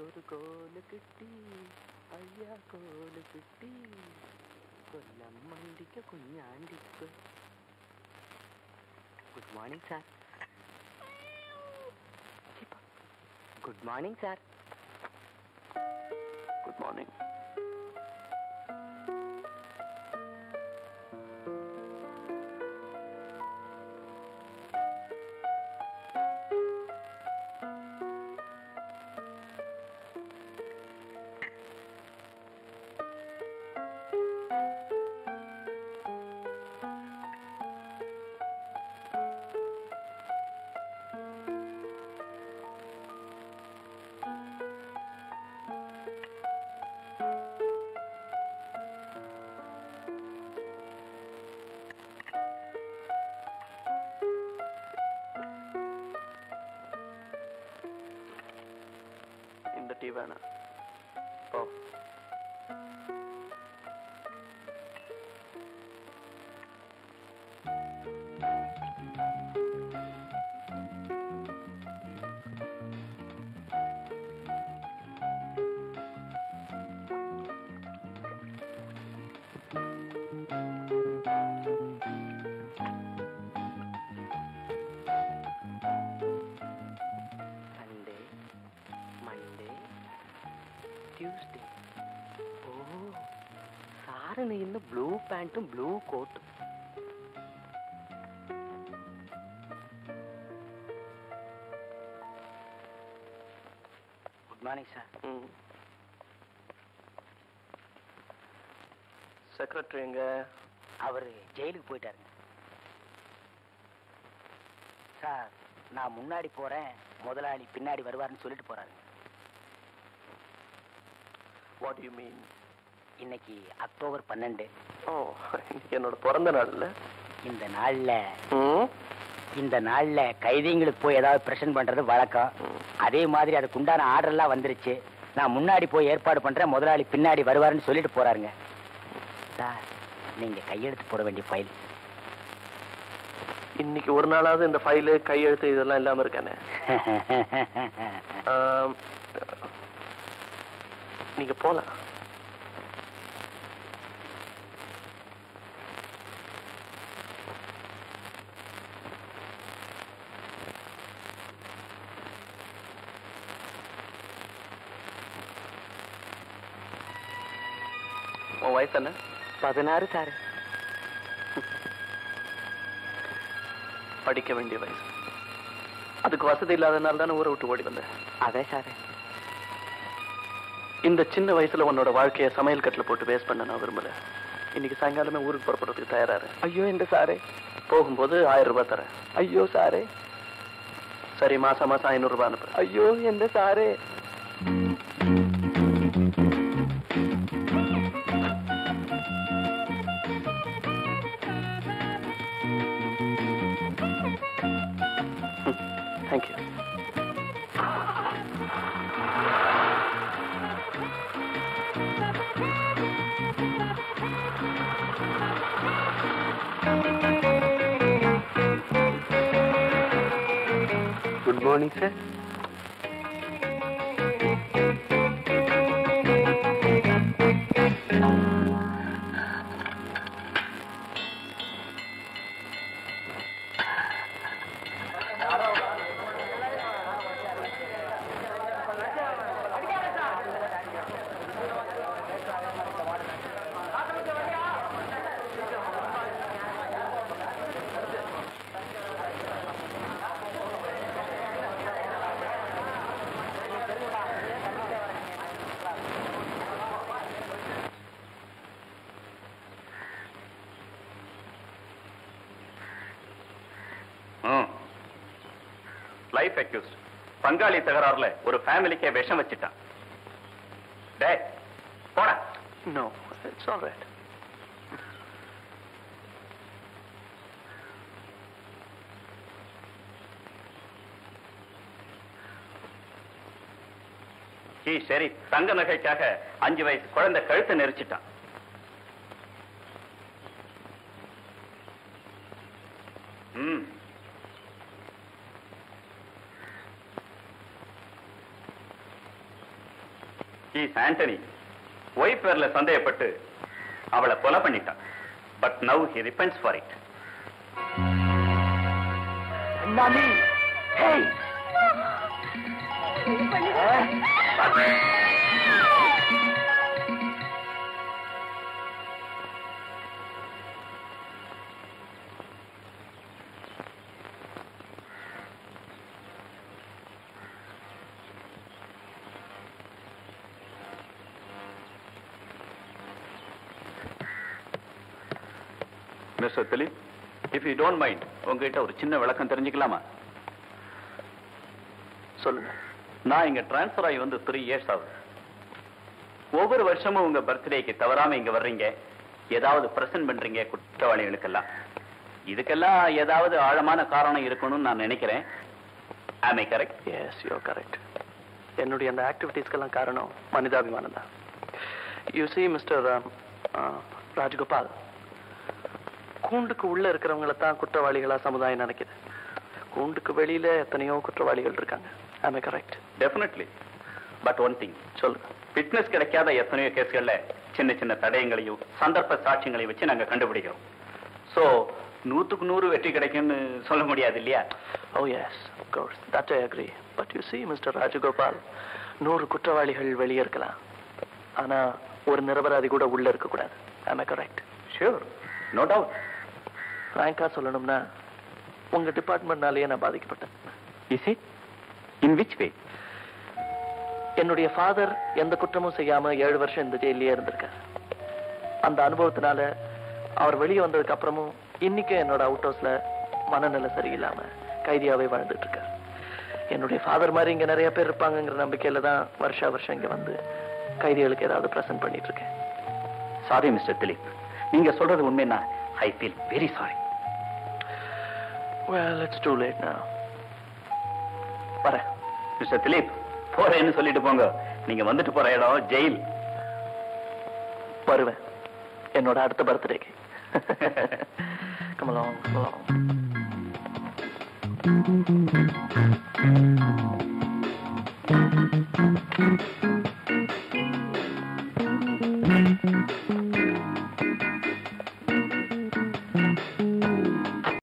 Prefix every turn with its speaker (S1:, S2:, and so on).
S1: ஒரு கோலு கிட்டி ஐயா கோலு கிட்டி கொல்லம் மண்டிக்க குഞ്ഞാண்டிக்கு. Good morning sir. Good morning sir.
S2: Good morning. இந்த டீ வேணாம். ஓ
S1: ഇന്ന് ബ്ലൂ പാന്റും ബ്ലൂ കോട്ടും. Good morning sir.
S2: செக்ரட்டரி எங்க?
S1: அவர் ஜெயிலுக்கு போயிட்டாருங்க சார். நான் முன்னாடி போறேன், முதலாளி பின்னாடி வருவாருன்னு சொல்லிட்டு போறாருங்க.
S2: What do you mean?
S1: இன்னைக்கு அக்டோபர் 12.
S2: ஓ, என்னோட பிறந்த நாள்ல.
S1: இந்த நாள்ல கைதிங்களுக்கு போய் ஏதாவது பிரசன்ட் பண்றது வழக்கம். அதே மாதிரி அதுக்கு உண்டான ஆர்டர் எல்லாம் வந்துருச்சு. நான் முன்னாடி போய் ஏற்பாடு பண்றேன், முதலாளி பின்னாடி வருவாருன்னு சொல்லிட்டு போறாருங்க சார். நீங்க கையெழுத்து போட வேண்டிய ஃபைல்.
S2: இன்னைக்கு ஒரு நாளாவது இந்த ஃபைலு கையெழுத்து இதெல்லாம் இல்லாம இருக்கானே. நீங்க போலாம். உன் வயசு என்ன?
S1: 16 சார்.
S2: படிக்க வேண்டிய வயசு. அதுக்கு வசதி இல்லாதனால தானே ஊரை விட்டு ஓடி வந்தேன்.
S1: அதே சார்.
S2: இந்த சின்ன வயசுல உன்னோட வாழ்க்கையை சமையல் கட்டில போட்டு வேஸ்ட் பண்ண நான் விரும்பல. இன்னைக்கு சாயங்காலமே ஊருக்கு புறப்படுறதுக்கு தயாராரு.
S1: ஐயோ இந்த சாரே.
S2: போகும்போது 1000 ரூபாய் தரேன்.
S1: ஐயோ சாரே.
S2: சரி, மாசம் 500 ரூபாய் அனுப்பு.
S1: ஐயோ எந்த சாரே.
S2: Thank you.
S1: Good morning, sir.
S3: Life accused பங்காளி தகராறுல ஒரு ஃபேமிலிக்கே விஷம் வச்சிட்டான். டேய் போடா.
S2: No, it's all right.
S3: சரி, தங்க நகைக்காக 5 வயசு குழந்தை கழுத்தை நெரிச்சிட்டான். ஆண்டனி ஒய்ஃப் பேர்ல சந்தேகப்பட்டு அவளை கொலை பண்ணிட்டான். But now he repents for it. Mister Dileep, if you don't mind, உங்ககிட்ட ஒரு சின்ன விளக்கம் தெரிஞ்சுக்கலாமா?
S2: சொல்லுங்க.
S3: நான் இங்க டிரான்ஸ்பர் ஆகி வந்து 3 இயர்ஸ் ஆகுது. ஒவ்வொரு வருஷமும் உங்க பர்த்டேக்கு தவறாம இங்க வர்றீங்க, ஏதாவது பிரசன்ட் பண்றீங்க குற்றவாளிகளுக்கெல்லாம். இதுக்கெல்லாம் ஏதாவது ஆழமான காரணம் இருக்கணும்னு நான் நினைக்கிறேன். Am I correct?
S2: Yes, you are correct. என்னுடைய அந்த ஆக்டிவிட்டீஸ்க்கெல்லாம் காரணம் மனிதாபிமானம் தான். யூ see மிஸ்டர் ராஜகோபால், கூண்டுக்கு உள்ள இருக்கிறவங்களை தான் குற்றவாளிகளா சமுதாயம் நினைக்குது. கூண்டுக்கு வெளியில எத்தனையோ குற்றவாளிகள் இருக்காங்க. Am I correct?
S3: Definitely. But one thing.
S2: சொல்லுங்க.
S3: ஃபிட்னஸ் கிடைக்காத எத்தனையோ கேஸ்கள்ல சின்ன சின்ன தடயங்களையும் சந்தர்ப்ப சாட்சியங்களையும் வச்சு நாங்க கண்டுபிடிக்கிறோம். சோ 100க்கு 100 வெற்றி கிடைக்கும்னு சொல்ல முடியாது இல்லையா?
S2: Oh yes, of course. That I agree. But you see, Mr. Rajagopal, 100 குற்றவாளிகள் வெளியே இருக்கலாம். ஆனா ஒரு நிரபராதி கூட உள்ள இருக்க கூடாது. Am I correct?
S3: Sure. No doubt.
S2: ஃப்ராங்கா சொல்லணும்னா உங்க டிபார்ட்மெண்ட்னாலேயே நான் பாதிக்கப்பட்டேன்.
S3: Is it? In which way?
S2: என்னுடைய ஃபாதர் எந்த குற்றமும் செய்யாம 7 வருஷம் இந்த ஜெயிலே இருந்திருக்கார். அந்த அனுபவத்தினால அவர் வெளியே வந்ததுக்கு அப்புறமும் இன்னைக்கு என்னோட அவுட் ஹவுஸ்ல மனநிலை சரியில்லாம கைதியாவே வாழ்ந்துட்டு இருக்கார். என்னுடைய ஃபாதர் மாதிரி இங்க நிறைய பேர் இருப்பாங்கிற நம்பிக்கையில தான் வருஷம் இங்க வந்து கைதிகளுக்கு ஏதாவது பிரசன்ட் பண்ணிட்டு இருக்கேன்.
S3: சாரி மிஸ்டர் திலீப், நீங்க சொல்றது உண்மைன்னா I feel very sorry.
S2: Well, it's too late now. வரேன்.
S3: மிஸ்டர் திலீப், போறேன்னு சொல்லிட்டு போங்க. நீங்க வந்துட்டு போற இடம் ஜெயில்.
S2: வருவேன் என்னோட அடுத்த பர்த்டேக்கு. Come along, come along.